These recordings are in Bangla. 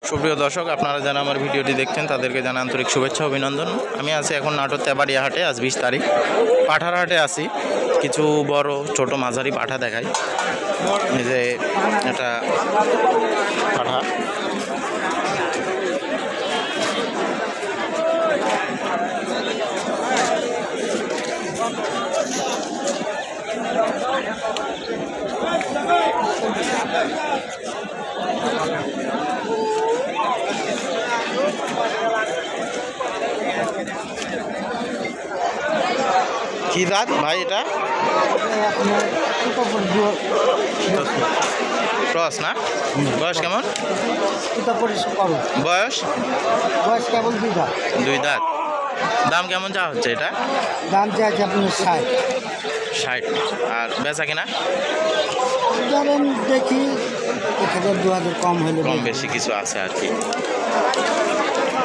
সুপ্রিয় দর্শক, আপনারা যারা আমার ভিডিওটি দেখছেন তাদেরকে জানাই আন্তরিক শুভেচ্ছা অভিনন্দন। আমি আছি এখন নাটোর তেবাড়িয়া হাটে। আজ 20 তারিখ। পাঠার হাটে আছি। কিছু বড় ছোট মাঝারি পাঠা দেখাই। এই যে এটা পাঠা, কি দাঁত ভাই এটা? ক্রস না? বয়স কেমন? বয়স কেবল 2 দাঁত। 2 দাঁত। দাম কেমন চা হচ্ছে এটা? দাম চাইছে আপনার 60। আর বেচা কিনা? ধরেন দেখি 1000-2000 কম হলে কম বেশি কিছু আছে আর কি।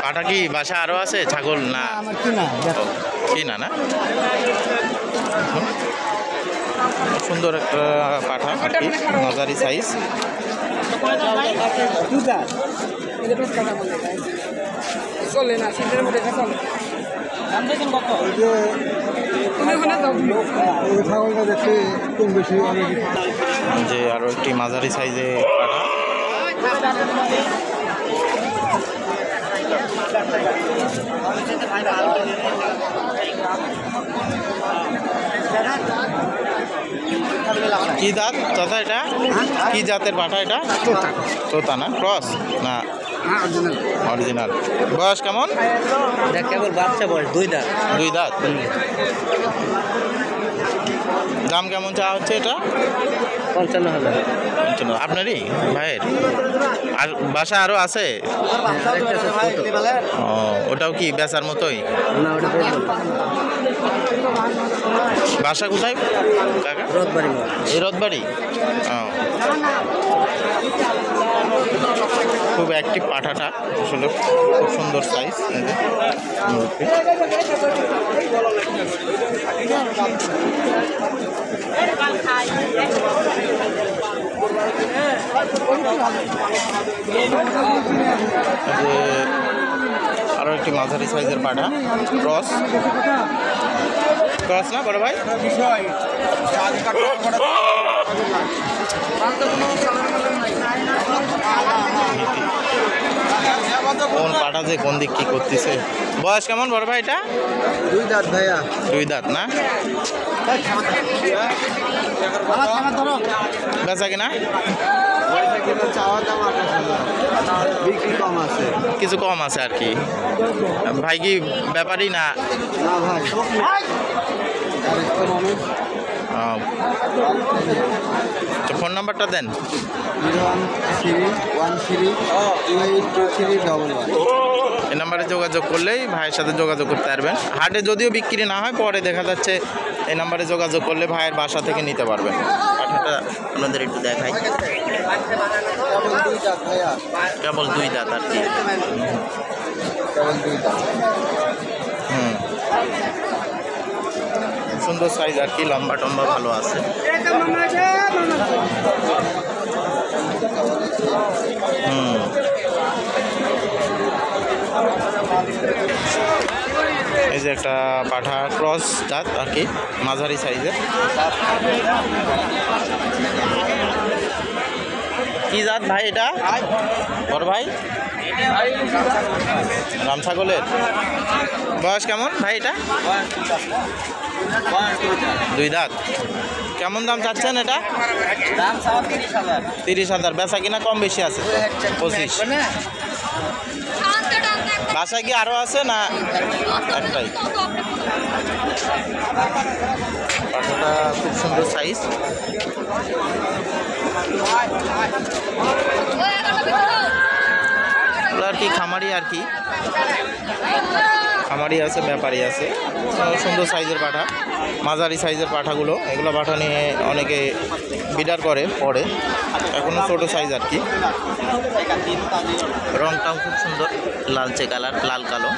পাঠা কি বাসা আরও আছে? ছাগল না আমার কিনা কিনা না? সুন্দর একটা পাঠা আর কি, মাঝারি সাইজ। চলে না শীতের মধ্যে চলে। যে আরো একটি মাঝারি সাইজে পাঠা। কি দাঁত দাদা এটা? কি জাতের পাঠা এটা? তোতা না? ক্রস না অরিজিনাল? বয়স কেমন? কেবল বাচ্চা বয়স 2 দাঁত। 2 দাঁত। দাম কেমন চা হচ্ছে এটা? 55,000। আপনারই ভাইয়ের? আর বাসা আরও আছে? ও, ওটাও কি বেচার মতোই? বাসা কোথায় কাকা? রথবাড়ি। এই রথবাড়ি? ও, খুব অ্যাক্টিভ পাঠাটা, আসলে খুব সুন্দর সাইজ। আরো একটি মাঝারি সাইজের পাঠা, ক্রস। ক্রস না বড় ভাই? কোন পাঠা যে কোন দিক কি করতেছে? বয়স কেমন বড় ভাই এটা? 2 দাঁত ভাইয়া। 2 দাঁত না? বেচা কিনা? বিক্রি কম আছে, কিছু কম আছে আর কি। ভাই কি ব্যাপারই না? ভাই ফোন নাম্বারটা দেন। 01313282311। এই নাম্বারে যোগাযোগ করলেই ভাইয়ের সাথে যোগাযোগ করতে পারবেন। হাটে যদিও বিক্রি না হয়, পরে দেখা যাচ্ছে এই নাম্বারে যোগাযোগ করলে ভাইয়ের বাসা থেকে নিতে পারবেন। পাঠাটা আপনাদের একটু দেখাই। কেবল 2 দাঁত আর কি। সুন্দর সাইজ আর কি, লম্বা টম্বা ভালো আছে। এই যে একটা পাঠা, ক্রস জাত আর কি, মাঝারি সাইজের। কি জাত ভাই এটা বড় ভাই? রাম ছাগলের? বয়স কেমন ভাই এটা? 2 দাঁত। কেমন দাম চাচ্ছেন এটা? 30,000। বেচা কিনা কম বেশি আছে? 25। বাসায় কি আরো আছে না একটাই? পাঠাটা খুব সুন্দর সাইজ। আর কি খামারি আর কি, খামারি আছে, ব্যাপারী আছে। সুন্দর সাইজের পাঠা, মাঝারি সাইজের পাঠাগুলো, এগুলো পাঠা নিয়ে অনেকে বিডার করে পরে। এখনও ছোটো সাইজ আর কি। রংটাও খুব সুন্দর, লালচে কালার, লাল কালো।